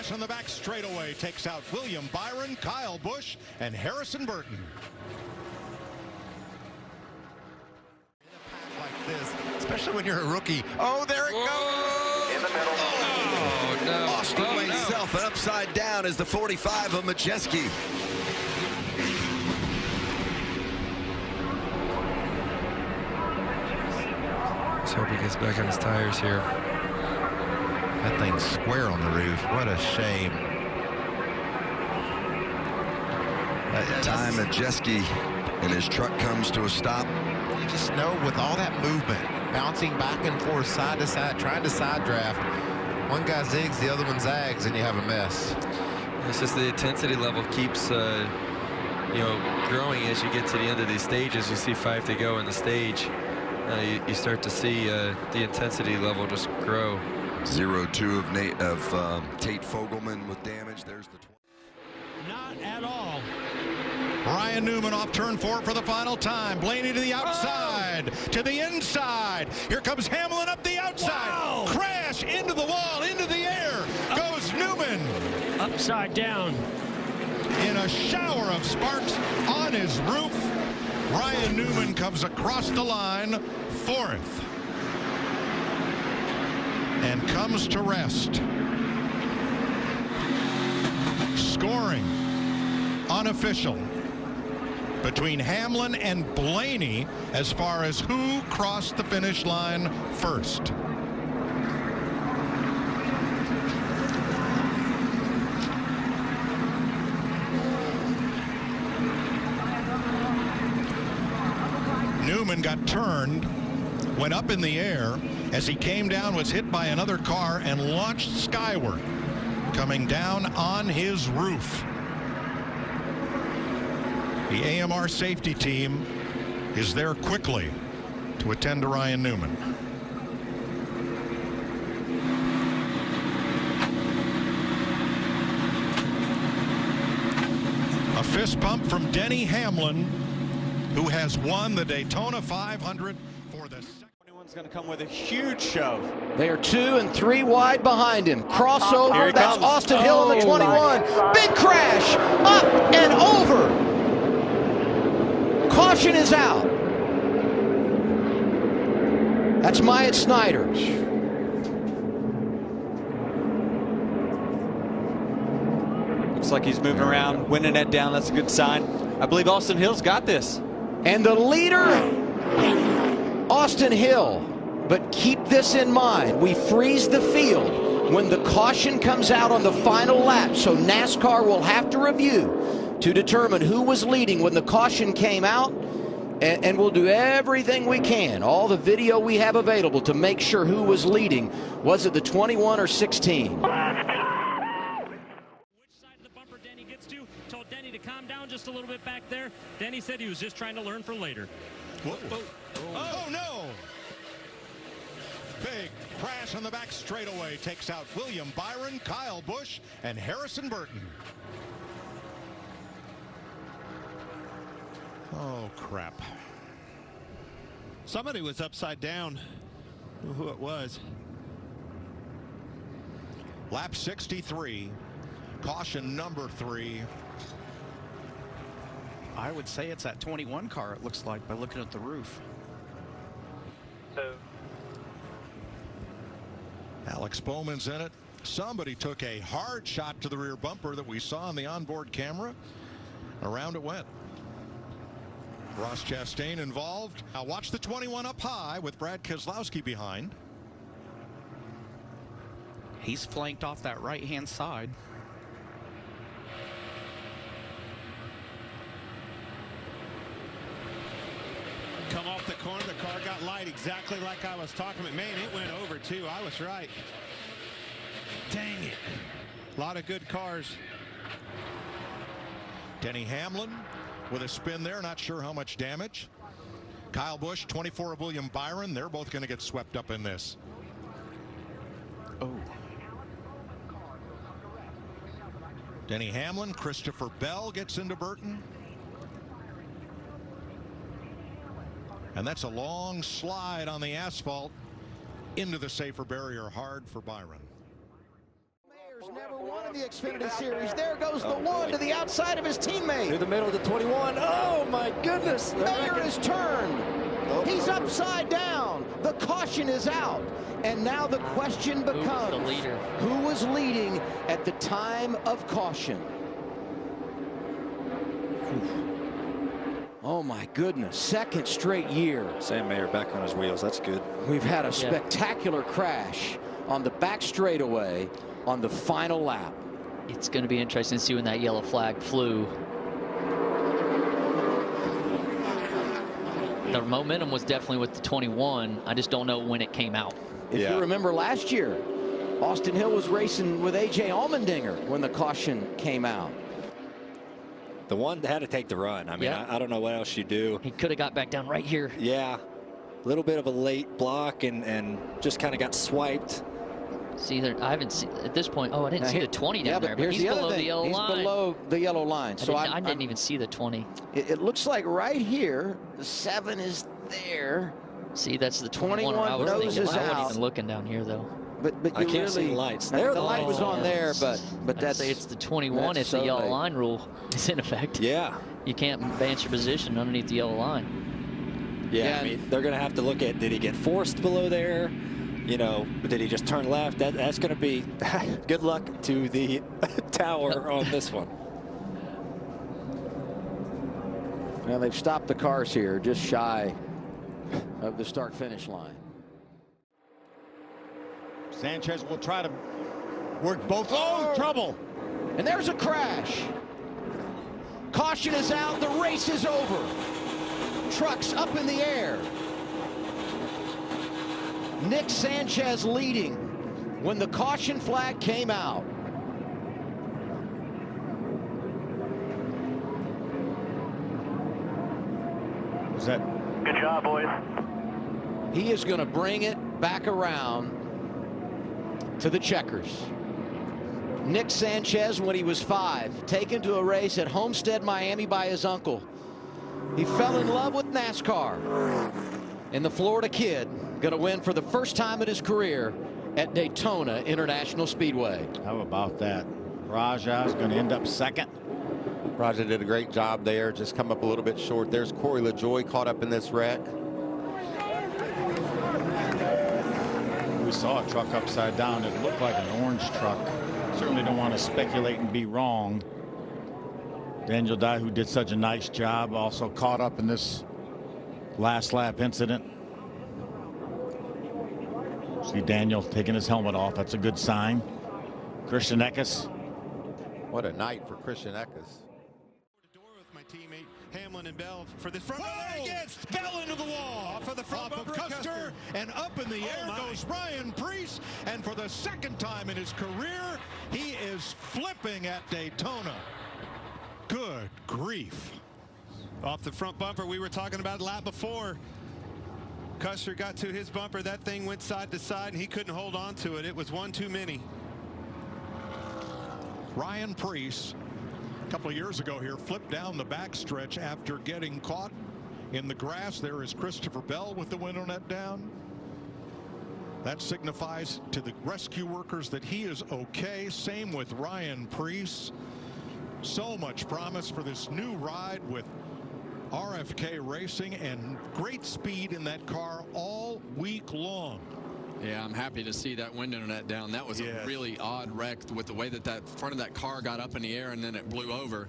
crash on the back straightaway takes out William Byron, Kyle Busch, and Harrison Burton. Like this, especially when you're a rookie. Oh, there it goes! In the middle. Oh, no. Austin weighs himself and upside down is the 45 of Majeski. Let's hope he gets back on his tires here. That thing's square on the roof. What a shame. That time Majeski and his truck comes to a stop. You just know with all that movement, bouncing back and forth, side to side, trying to side draft, one guy zigs, the other one zags, and you have a mess. It's just the intensity level keeps, you know, growing as you get to the end of these stages. You see 5 to go in the stage. You start to see the intensity level just grow. 0-2 of Tate Fogelman with damage. There's the 20. Not at all. Ryan Newman off turn 4 for the final time. Blaney to the outside, to the inside. Here comes Hamlin up the outside. Wow. Crash into the wall, into the air. Goes Newman. Upside down. In a shower of sparks on his roof, Ryan Newman comes across the line, 4th. And comes to rest. Scoring unofficial between Hamlin and Blaney as far as who crossed the finish line first. Newman got turned, went up in the air. As he came down, was hit by another car and launched skyward, coming down on his roof. The AMR safety team is there quickly to attend to Ryan Newman. A fist bump from Denny Hamlin, who has won the Daytona 500 for the second. Going to come with a huge shove. They are 2 and 3 wide behind him. Crossover. That's Austin Hill in the 21. Big crash. Up and over. Caution is out. That's Myatt Snyder. Looks like he's moving around, winning that down. That's a good sign. I believe Austin Hill's got this. And the leader, Austin Hill. But keep this in mind. We freeze the field when the caution comes out on the final lap. So NASCAR will have to review to determine who was leading when the caution came out. And we'll do everything we can, all the video we have available, to make sure who was leading. Was it the 21 or 16? Which side of the bumper Denny gets to? Told Denny to calm down just a little bit back there. Denny said he was just trying to learn for later. Oh no! Big crash on the back straightaway takes out William Byron, Kyle Busch, and Harrison Burton. Oh, crap. Somebody was upside down. I don't know who it was. Lap 63. Caution number 3. I would say it's that 21 car, it looks like, by looking at the roof. Alex Bowman's in it. Somebody took a hard shot to the rear bumper that we saw on the onboard camera. Around it went. Ross Chastain involved. Now watch the 21 up high with Brad Keselowski behind. He's flanked off that right-hand side. Come off the corner, the car got light exactly like I was talking about. Man, it went over too. I was right. Dang it. A lot of good cars. Denny Hamlin with a spin there, not sure how much damage. Kyle Busch, 24 of William Byron. They're both going to get swept up in this. Oh. Denny Hamlin, Christopher Bell gets into Burton. And that's a long slide on the asphalt into the safer barrier, hard for Byron. Never won in the Xfinity Series. There goes the one to the outside of his teammate. Through the middle of the 21. Oh, my goodness. Mayer is turned. He's upside down. The caution is out. And now the question becomes, who was leading at the time of caution? Oh, my goodness. Second straight year. Sam Mayer back on his wheels. That's good. We've had a spectacular crash on the back straightaway on the final lap. It's going to be interesting to see when that yellow flag flew. The momentum was definitely with the 21. I just don't know when it came out. If you remember last year, Austin Hill was racing with A.J. Allmendinger when the caution came out. The one had to take the run. I mean, I don't know what else you do. He could have got back down right here. Yeah. A little bit of a late block and just kind of got swiped. See, I haven't seen at this point. Oh, I didn't see the 20 down there, but he's below the yellow line. He's below the yellow line. So I didn't even see the 20. It looks like right here, the 7 is there. See, that's the 21. I was thinking. I wasn't even looking down here though. But I can't see the lights. The light was on there, but I'd say it's the 21. If the yellow line rule is in effect. Yeah. You can't advance your position underneath the yellow line. Yeah, I mean, they're going to have to look at, did he get forced below there? You know, did he just turn left? That's going to be good luck to the tower on this one. Well, they've stopped the cars here just shy of the start-finish line. Sanchez will try to work both. Oh, trouble. And there's a crash. Caution is out. The race is over. Trucks up in the air. Nick Sanchez leading when the caution flag came out. Was that? Good job, boys. He is going to bring it back around to the checkers. Nick Sanchez, when he was 5, taken to a race at Homestead, Miami by his uncle. He fell in love with NASCAR. And the Florida kid going to win for the first time in his career at Daytona International Speedway. How about that? Raja is going to end up second. Raja did a great job there, just come up a little bit short. There's Corey LaJoie caught up in this wreck. We saw a truck upside down. It looked like an orange truck. Certainly don't want to speculate and be wrong. Daniel Dye, who did such a nice job, also caught up in this last lap incident. See Daniel taking his helmet off. That's a good sign. Christian Eckes. What a night for Christian Eckes. With my teammate Hamlin and Bell for this front. Oh, against Bell into the wall. Off of the front of Custer, and up in the air goes Ryan Preece. And for the second time in his career, he is flipping at Daytona. Good grief. Off the front bumper, we were talking about lap before. Custer got to his bumper. That thing went side to side, and he couldn't hold on to it. It was one too many. Ryan Preece, a couple of years ago here, flipped down the backstretch after getting caught in the grass. There is Christopher Bell with the window net down. That signifies to the rescue workers that he is okay. Same with Ryan Preece. So much promise for this new ride with RFK Racing, and great speed in that car all week long. Yeah, I'm happy to see that window net down. That was a really odd wreck with the way that that front of that car got up in the air and then it blew over.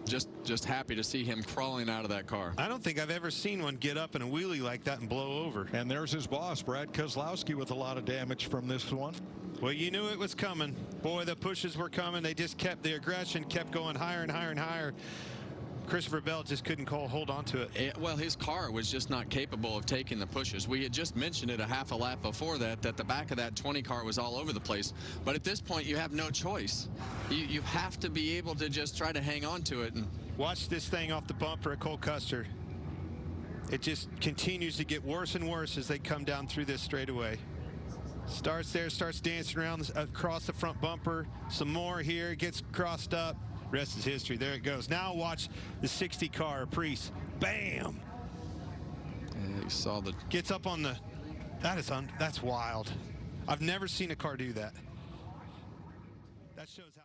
Just happy to see him crawling out of that car. I don't think I've ever seen one get up in a wheelie like that and blow over. And there's his boss, Brad Keselowski, with a lot of damage from this one. Well, you knew it was coming. Boy, the pushes were coming. They just kept, the aggression kept going higher and higher and higher. Christopher Bell just couldn't hold on to it. Well, his car was just not capable of taking the pushes. We had just mentioned it a half a lap before that the back of that 20 car was all over the place. But at this point, you have no choice. You have to be able to just try to hang on to it. And watch this thing off the bumper at Cole Custer. It just continues to get worse and worse as they come down through this straightaway. Starts there, starts dancing around across the front bumper. Some more here, gets crossed up. Rest is history. There it goes. Now watch the 60 car, Preece. Bam! Yeah, you saw the... Gets up on the... that's, that's wild. I've never seen a car do that. That shows how